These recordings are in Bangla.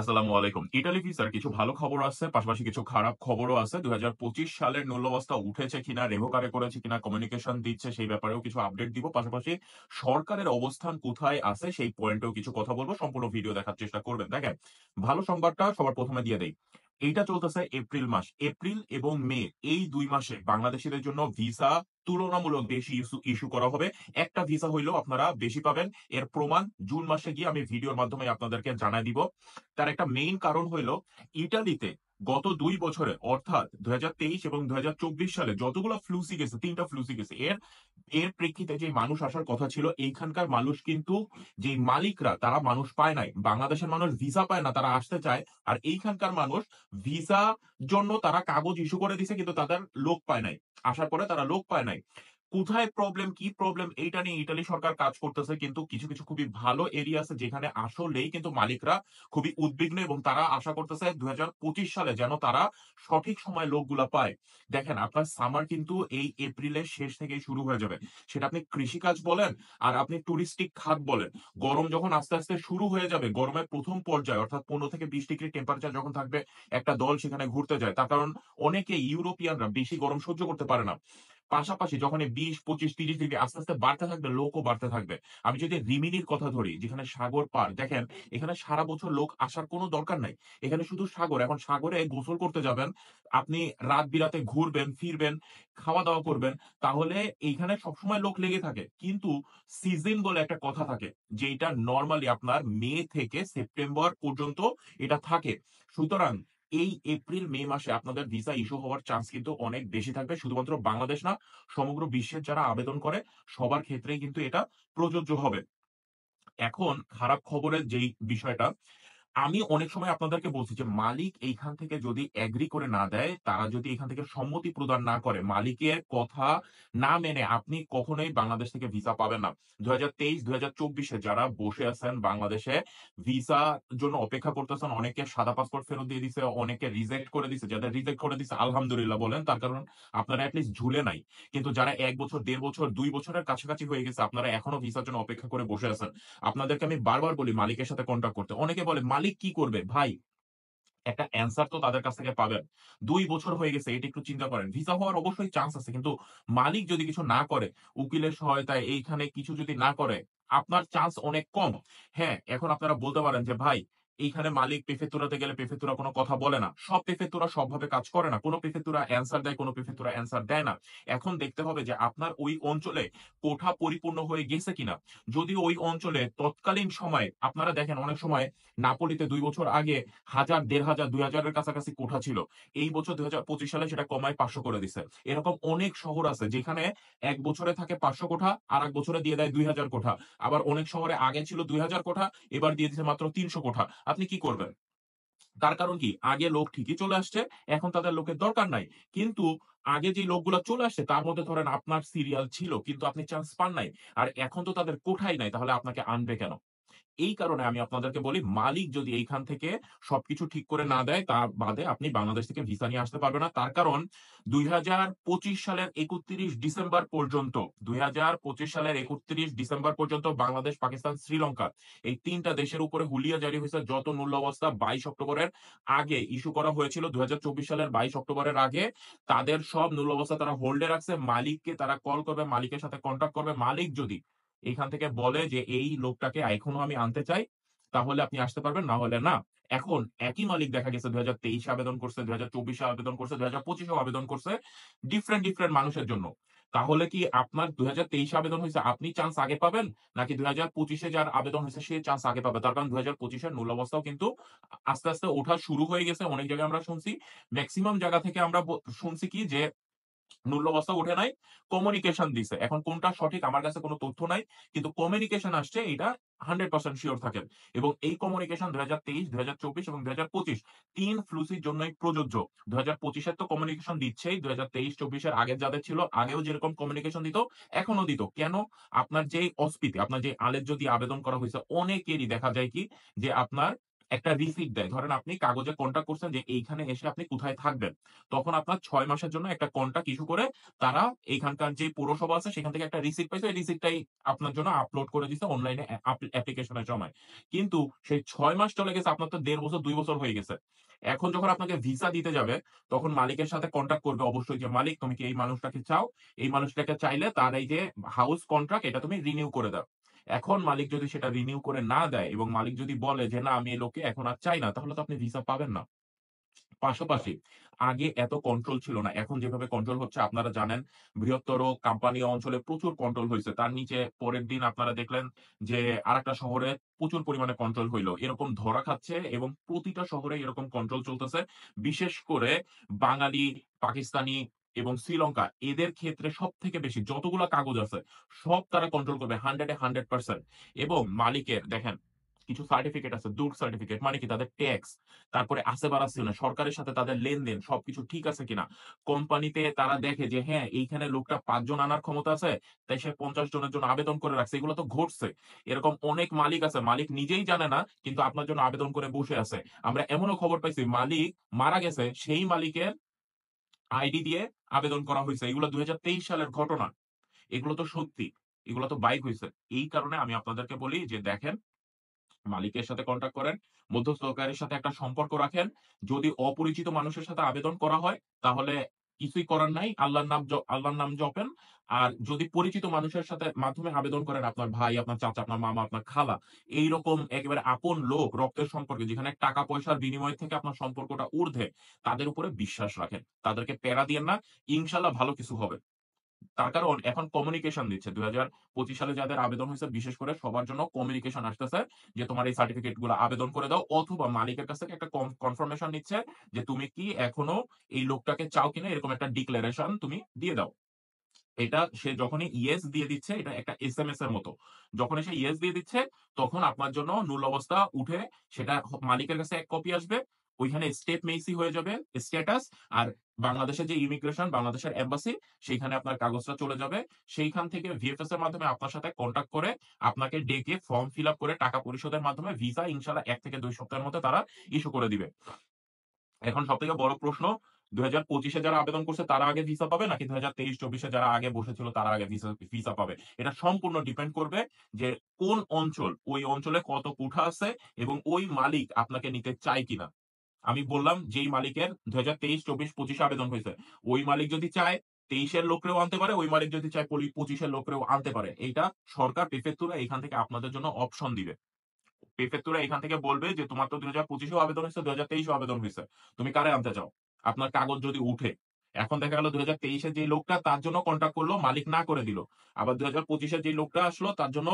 আসসালামু আলাইকুম। ইটালি ভিসার কিছু ভালো খবর আছে, পাশাপাশি কিছু খারাপ খবরও আছে। ২০২৫ সালের মূল্যাবস্থা উঠেছে কিনা, রেভোকারে করেছে কিনা, কমিউনিকেশন দিচ্ছে সেই ব্যাপারেও কিছু আপডেট দিব। পাশাপাশি সরকারের অবস্থান কোথায় আছে সেই পয়েন্টেও কিছু কথা বলব। সম্পূর্ণ ভিডিও দেখার চেষ্টা করবেন। দেখেন, ভালো সংবাদটা সবার ১ম এ দিয়ে দেই। এইটা চলতেছে এপ্রিল মাস। এপ্রিল এবং মে এই ২ মাসে বাংলাদেশীদের জন্য ভিসা তুলনামূলক বেশি ইস্যু করা হবে। একটা ভিসা হইলেও আপনারা বেশি পাবেন। এর প্রমাণ জুন মাসে গিয়ে আমি ভিডিওর মাধ্যমে আপনাদেরকে জানায় দিব। তার একটা মেইন কারণ হইল ইটালিতে গত ২ বছরে অর্থাৎ ২০২৩ এবং ২০২৪ সালে যতগুলো ফ্লুসি গেছে, ৩ টা ফ্লুসি গেছে। এর এর প্রেক্ষিতে যে মানুষ আসার কথা ছিল, এইখানকার মানুষ কিন্তু যেই মালিকরা তারা মানুষ পায় নাই। বাংলাদেশের মানুষ ভিসা পায় না, তারা আসতে চায়। আর এইখানকার মানুষ ভিসা জন্য তারা কাগজ ইস্যু করে দিছে কিন্তু তাদের লোক পায় নাই। আসার পরে তারা লোক পায় নাই। কোথায় প্রবলেম, কি প্রবলেম এইটা নিয়ে ইতালি সরকার কাজ করতেছে কিন্তু কিছু খুবই ভালো এরিয়া আছে যেখানে আসলেই কিন্তু মালিকরা খুবই উদ্বিগ্ন এবং তারা আশা করতেছে ২০২৫ সালে যেন তারা সঠিক সময়ে লোকগুলা পায়। দেখেন আপনার সামার কিন্তু এই এপ্রিলের শেষ থেকেই শুরু হয়ে যাবে। সেটা আপনি কৃষিকাজ বলেন আর আপনি টুরিস্টিক খাত বলেন। গরম যখন আস্তে, আস্তে শুরু হয়ে যাবে, গরমের ১ম পর্যায়ে অর্থাৎ ১৫ থেকে ২০ ডিগ্রি টেম্পারেচার যখন থাকবে, একটা দল সেখানে ঘুরতে যায়। তার কারণ অনেকে ইউরোপিয়ানরা বেশি গরম সহ্য করতে পারে না। পাশাপাশি যখন এই ২০, ২৫, ৩০ ডিগ্রি আস্তে, আস্তে বাড়তে থাকবে, লোকও বাড়তে থাকবে। আমি যদি রিমিনির কথা ধরি, যেখানে সাগর পার, দেখেন এখানে সারা বছর লোক আসার কোনো দরকার নাই। এখানে শুধু সাগর। এখন সাগরে গোসল করতে যাবেন, আপনি রাত বিরাতে ঘুরবেন, ফিরবেন, খাওয়া-দাওয়া করবেন, তাহলে এইখানে সবসময় লোক লেগে থাকে। কিন্তু সিজন বলে একটা কথা থাকে, যেইটা নরমালি আপনার মে থেকে সেপ্টেম্বর পর্যন্ত এটা থাকে। সুতরাং এই এপ্রিল, মে মাসে আপনাদের ভিসা ইস্যু হওয়ার চান্স কিন্তু অনেক বেশি থাকবে। শুধুমাত্র বাংলাদেশ না, সমগ্র বিশ্বের যারা আবেদন করে সবার ক্ষেত্রেই কিন্তু এটা প্রযোজ্য হবে। এখন খারাপ খবরের যেই বিষয়টা, আমি অনেক সময় আপনাদেরকে বলছি যে মালিক এইখান থেকে যদি এগ্রি করে না দেয়, তারা যদি এখান থেকে সম্মতি প্রদান না করে, মালিকের কথা না মেনে আপনি কখনোই বাংলাদেশ থেকে ভিসা পাবেন না। ২০২৩, ২০২৪ এ যারা বসে আছেন বাংলাদেশে ভিসার জন্য অপেক্ষা করতেছেন, অনেকে সাদা পাসপোর্ট ফেরত দিয়ে দিছে, অনেকে রিজেক্ট করে দিছে। যাদের রিজেক্ট করে দিছে আলহামদুলিল্লাহ বলেন। তার কারণ আপনারা এট লিস্ট ঝুলে নাই। কিন্তু যারা ১ বছর, ১.৫ বছর, ২ বছরের কাছাকাছি হয়ে গেছে, আপনারা এখনো ভিসার জন্য অপেক্ষা করে বসে আছেন। আপনাদেরকে আমি বারবার বলি মালিকের সাথে কন্টাক্ট করতে। অনেকে বলে, "মালিক কি করবে?" ভাই, একটা অ্যান্সার তো তাদের কাছ থেকে পাবেন। ২ বছর হয়ে গেছে, এটা একটু চিন্তা করেন। ভিসা হওয়ার অবশ্যই চান্স আছে। কিন্তু মালিক যদি কিছু না করে, উকিলের সহায়তায় এইখানে কিছু যদি না করে, আপনার চান্স অনেক কম। হ্যাঁ, এখন আপনারা বলতে পারেন যে, "ভাই, এইখানে মালিক প্রেফেক্তুরাতে গেলে প্রেফেক্তুরা কোন কথা বলে না।" সব প্রেফেক্তুরা সবভাবে কাজ করে না। কোন প্রেফেক্তুরা অ্যান্সার দেয়, কোন প্রেফেক্তুরা অ্যান্সার দেয় না। এখন দেখতে হবে যে আপনার ওই অঞ্চলে কোঠা পরিপূর্ণ হয়ে গেছে কিনা। যদি ওই অঞ্চলে তৎকালীন সময়ে আপনারা দেখেন অনেক সময় নাপোলিতে ২ বছর আগে ১,০০০, ১,৫০০, ২,০০০ এর কাছাকাছি কোঠা ছিল। এই বছর ২০২৫ সালে সেটা কমায় ৫০০ করে দিছে। এরকম অনেক শহর আছে যেখানে ১ বছরে থাকে ৫০০ কোঠা, আরেক বছরে দিয়ে দেয় ২,০০০ কোঠা। আবার অনেক শহরে আগে ছিল ২,০০০ কোঠা, এবার দিয়ে দিছে মাত্র ৩০০ কোঠা। আপনি কি করবেন? তার কারণ কি? আগে লোক ঠিকই চলে আসছে, এখন তাদের লোকের দরকার নাই। কিন্তু আগে যে লোকগুলা চলে আসছে তার মধ্যে ধরেন আপনার সিরিয়াল ছিল কিন্তু আপনি চান্স পান নাই। আর এখন তো তাদের কোঠাই নাই, তাহলে আপনাকে আনবে কেন? এই কারণে আমি আপনাদেরকে বলি, মালিক যদি এইখান থেকে সবকিছু ঠিক করে না দেয়, তা বাদে আপনি বাংলাদেশ থেকে ভিসা নিয়ে আসতে পারবেন না। তার কারণ ২০২৫ সালের ৩১ ডিসেম্বর পর্যন্ত ২০২৫ সালের ৩১ ডিসেম্বর পর্যন্ত বাংলাদেশ, পাকিস্তান, শ্রীলঙ্কা এই ৩ টা দেশের উপরে হুলিয়া জারি হইছে। যত মূল্য অবস্থা ২২ অক্টোবরের আগে ইস্যু করা হয়েছিল, ২০২৪ সালের ২২ অক্টোবরের আগে তাদের সব মূল্য অবস্থা তারা হোল্ডে রাখছে। মালিককে তারা কল করবে, মালিকের সাথে কনট্যাক্ট করবে। মালিক যদি এখান থেকে বলে যে এই লোকটাকে এখনো আমি আনতে চাই, তাহলে আপনি আসতে পারবেন, না হলে না। এখন একই মালিক দেখা গেছে ২০২৩ এ আবেদন করছে, ২০২৪ এ আবেদন করছে, ২০২৫ এও আবেদন করছে ডিফারেন্ট মানুষের জন্য। তাহলে কি আপনার ২০২৩ এ আবেদন হইছে, আপনি চান্স আগে পাবেন? নাকি ২০২৫ এ যার আবেদন হইছে সে চান্স আগে পাবে? তার কারণ ২০২৫ এর মূল অবস্থাও কিন্তু আস্তে, আস্তে ওঠা শুরু হয়ে গেছে। অনেক জায়গায় আমরা শুনছি। মেক্সিমাম জায়গা থেকে আমরা শুনছি কি যে মূল্য অবস্থা উঠে নাই, কমিউনিকেশন দিছে। এখন কোনটা সঠিক আমার কাছে কোন তথ্য নাই। কিন্তু কমিউনিকেশন আসছে এইটা ১০০% সিওর থাকেন। এবং এই কমিউনিকেশন ২০২৩, ২০২৪ এবং ২০২৫ ৩ ফ্লুসির জন্যই প্রযোজ্য। ২০২৫ এর তো কমিউনিকেশন দিচ্ছেই। ২০২৩-২৪ এর আগের যাদের ছিল, আগেও যেরকম কমিউনিকেশন দিত, এখনো দিত। কেন? আপনার যেই অস্পিতে, আপনার যে আলের যদি আবেদন করা হইছে, অনেকেরই দেখা যায় কি যে আপনার একটা রিসিট দেয়। ধরেন আপনি কাগজে কন্ট্রাক্ট করছেন যে এইখানে এসে আপনি কোথায় থাকবেন। তখন আপনার ৬ মাসের জন্য একটা কন্ট্রাক্ট ইস্যু করে তারা এইখানকার যে পৌরসভা আছে সেখান থেকে একটা রিসিট পাইছে। এই রিসিটটাই আপনার জন্য আপলোড করে দিছে অনলাইনে অ্যাপ্লিকেশনের সময়। কিন্তু সেই ৬ মাস চলে গেছে, আপনার তো ১.৫ বছর ২ বছর হয়ে গেছে। এখন যখন আপনাকে ভিসা দিতে যাবে তখন মালিকের সাথে কন্ট্রাক্ট করবে অবশ্যই যে, "মালিক তুমি কি এই মানুষটাকে চাও? এই মানুষটাকে চাইলে তার এই যে হাউস কন্ট্রাক্ট এটা তুমি রিনিউ করে দাও।" এখন মালিক যদি সেটা রিনিউ করে না দেয় এবং মালিক যদি বলে যে, "না আমি এই লোককে এখন আর চাই না", তাহলে তো আপনি ভিসা পাবেন না। পাশাপাশি আগে এত কন্ট্রোল ছিল না। এখন যেভাবে কন্ট্রোল হচ্ছে আপনারা জানেন, বৃহত্তর কাম্পানি অঞ্চলে প্রচুর কন্ট্রোল হইছে। তার নিচে পরের দিন আপনারা দেখলেন যে আরেকটা শহরে প্রচুর পরিমাণে কন্ট্রোল হইল। এরকম ধরা খাচ্ছে এবং প্রতিটা শহরে এরকম কন্ট্রোল চলতেছে। বিশেষ করে বাঙালি, পাকিস্তানি এবং শ্রীলঙ্কা এদের ক্ষেত্রে সবথেকে বেশি যতগুলা কাগজ আছে সব তারা কন্ট্রোল করবে 100 এ 100% এবং মালিকের দেখেন কিছু সার্টিফিকেট আছে, দূর সার্টিফিকেট মানে কি তাদের ট্যাক্স, তারপরে আছে-বার-আছে না, সরকারের সাথে তাদের লেনদেন সবকিছু ঠিক আছে কিনা। কোম্পানিতে তারা দেখে যে হ্যাঁ, এইখানে লোকটা ৫ জন আনার ক্ষমতা আছে, তাই সে ৫০ জনের জন্য আবেদন করে রাখছে। এগুলো তো ঘটছে। এরকম অনেক মালিক আছে, মালিক নিজেই জানে না কিন্তু আপনার জন্য আবেদন করে বসে আছে। আমরা এমনও খবর পাইছি মালিক মারা গেছে, সেই মালিকের আইডি দিয়ে আবেদন করা হইছে। এগুলো ২০২৩ সালের ঘটনা। এগুলো তো সত্যি। এগুলো তো বাইক হইছে। এই কারণে আমি আপনাদেরকে বলি যে দেখেন মালিকের সাথে কনট্যাক্ট করেন, মধ্যস্থকারীর সাথে একটা সম্পর্ক রাখেন। যদি অপরিচিত মানুষের সাথে আবেদন করা হয়, তাহলে কিছুই করার নাই। আল্লাহর নাম জপেন। আর যদি পরিচিত মানুষের সাথে মাধ্যমে আবেদন করেন, আপনার ভাই, আপনার চাচা, আপনার মামা, আপনার খালা, এইরকম একেবারে আপন লোক, রক্তের সম্পর্কে যেখানে টাকা-পয়সার বিনিময় থেকে আপনার সম্পর্কটা ঊর্ধ্বে, তাদের উপরে বিশ্বাস রাখেন। তাদেরকে প্যারা দিয়েন না। ইনশাআল্লাহ ভালো কিছু হবে। তার কারণ এখন কমিউনিকেশন দিচ্ছে। ২০২৫ সালে যাদের আবেদন হইছে বিশেষ করে সবার জন্য কমিউনিকেশন আসতেছে যে তোমার এই সার্টিফিকেট গুলো আবেদন করে দাও অথবা মালিকের কাছ থেকে একটা কনফার্মেশন নিচ্ছে যে তুমি কি এখনো এই লোকটাকে চাও কিনা এরকম একটা ডিক্লারেশন তুমি দিয়ে দাও। এটা সে যখনই ইয়েস দিয়ে দিচ্ছে এটা একটা এসএমএস এর মতো। যখনই সে ইয়েস দিয়ে দিচ্ছে তখন আপনার জন্য নূল অবস্থা উঠে সেটা মালিকের কাছে এক কপি আসবে। ওইখানে স্টেপ মেইসি হয়ে যাবে স্ট্যাটাস আর বাংলাদেশের যে ইমিগ্রেশন বাংলাদেশের এম্বাসি সেইখানে আপনার কাগজটা চলে যাবে। সেইখান থেকে ভিএফএস এর মাধ্যমে আপনার সাথে কনট্যাক্ট করে আপনাকে ডেকে ফর্ম ফিল আপ করে টাকা পরিশোধের মাধ্যমে ভিসা ইনশাআল্লাহ ১ থেকে ২ সপ্তাহের মধ্যে তারা ইস্যু করে দিবে। এখন সবথেকে বড় প্রশ্ন ২০২৫ এ যারা আবেদন করছে তারা আগে ভিসা পাবে নাকি ২০২৩-২৪ এ যারা আগে বসেছিল তারা আগে ভিসা পাবে। এটা সম্পূর্ণ ডিপেন্ড করবে যে কোন অঞ্চল, ওই অঞ্চলে কত কুঠা আছে এবং ওই মালিক আপনাকে নিতে চায় কিনা। আমি বললাম যেই মালিকের ২০২৩, ২৪, ২৫ এ আবেদন হইছে, ওই মালিক যদি চায় ২৩ এর লোকরেও আনতে পারে, ওই মালিক যদি চায় ২৫ এর লোকরেও আনতে পারে। এইটা সরকার প্রিফেকচার এখান থেকে আপনাদের জন্য অপশন দিবে। প্রিফেক্টুরা এখান থেকে বলবে যে তোমার তো ২০২৫ এও আবেদন হইছে, ২০২৩ এও আবেদন হইছে। তুমি কারে আনতে চাও? আপনার কাগজ যদি উঠে। এখন দেখা গেল ২০২৩ এর যে লোকটা তার জন্য কন্ট্রাক্ট করলো, মালিক না করে দিল। আবার ২০২৫ এর যে লোকটা আসলো তার জন্য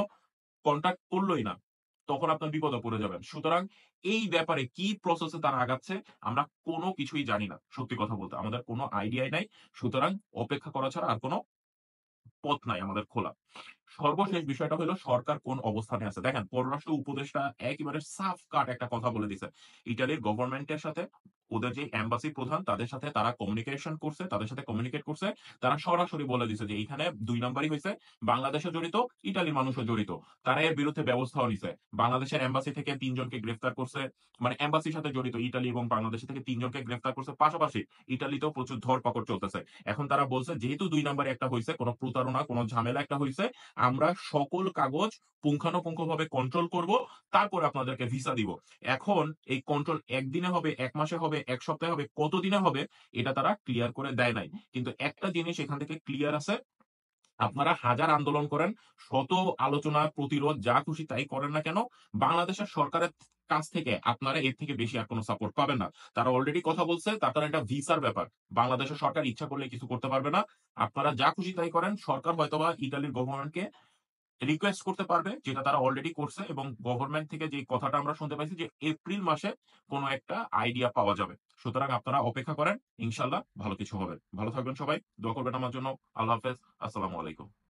কন্ট্রাক্ট করলই না। তখন আপনার বিপদে পড়ে যাবেন। সুতরাং এই ব্যাপারে কি প্রসেস এ তারা আগাচ্ছে আমরা কোন কিছুই জানি না। সত্যি কথা বলতে। আমাদের কোন আইডিয়াই নাই। সুতরাং অপেক্ষা করা ছাড়া আর কোন পথ নাই আমাদের খোলা। সর্বশেষ বিষয়টা হলো সরকার কোন অবস্থানে আছে। দেখেন পররাষ্ট্র উপদেষ্টা একেবারে সাফ কাট একটা কথা বলে দিছে। ইতালির গভর্নমেন্ট এর সাথে ওদের যে এম্বাসি প্রধান তাদের সাথে তারা কমিউনিকেশন করছে, তাদের সাথে কমিউনিকেট করছে। তারা সরাসরি বলে দিছে যে এইখানে ২ নাম্বারই হইছে। বাংলাদেশও জড়িত, ইটালির মানুষও জড়িত। তারা এর বিরুদ্ধে ব্যবস্থাও নিছে। বাংলাদেশের এম্বাসি থেকে ৩ জনকে গ্রেফতার করছে। মানে এম্বাসির সাথে জড়িত ইটালি এবং বাংলাদেশ থেকে ৩ জনকে গ্রেফতার করছে। পাশাপাশি ইটালিতেও প্রচুর ধরপাকড় চলতেছে। এখন তারা বলছে যেহেতু ২ নাম্বারে একটা হইছে, কোন প্রতারণা, কোন ঝামেলা একটা হইছে, আমরা সকল কাগজ পুঙ্খানুপুঙ্খভাবে কন্ট্রোল করব। তারপরে আপনাদেরকে ভিসা দিব। এখন এই কন্ট্রোল ১ দিনে হবে, ১ মাসে হবে, ১ সপ্তাহে হবে, কতদিনে হবে এটা তারা ক্লিয়ার করে দেয় নাই। কিন্তু একটা জিনিস এখান থেকে ক্লিয়ার আছে আপনারা হাজার আন্দোলন করেন, শত আলোচনা, প্রতিরোধ যা খুশি তাই করেন না কেন, বাংলাদেশের সরকারের কাছ থেকে আপনারা এর থেকে বেশি আর কোন সাপোর্ট পাবেন না। তারা অলরেডি কথা বলছে, তাছাড়া এটা ভিসার ব্যাপার। বাংলাদেশের সরকার ইচ্ছা করলে কিছু করতে পারবে না। আপনারা যা খুশি তাই করেন। সরকার হয়তোবা ইতালির গভর্নমেন্টকে রিকোয়েস্ট করতে পারবে, যেটা তারা অলরেডি করছে এবং গভর্নমেন্ট থেকে যে কথাটা আমরা শুনতে পাইছি যে এপ্রিল মাসে কোন একটা আইডিয়া পাওয়া যাবে। সুতরাং আপনারা অপেক্ষা করেন। ইনশাআল্লাহ ভালো কিছু হবে। ভালো থাকবেন সবাই। দোয়া করবেন আমার জন্য। আল্লাহ হাফেজ। আসসালামু আলাইকুম।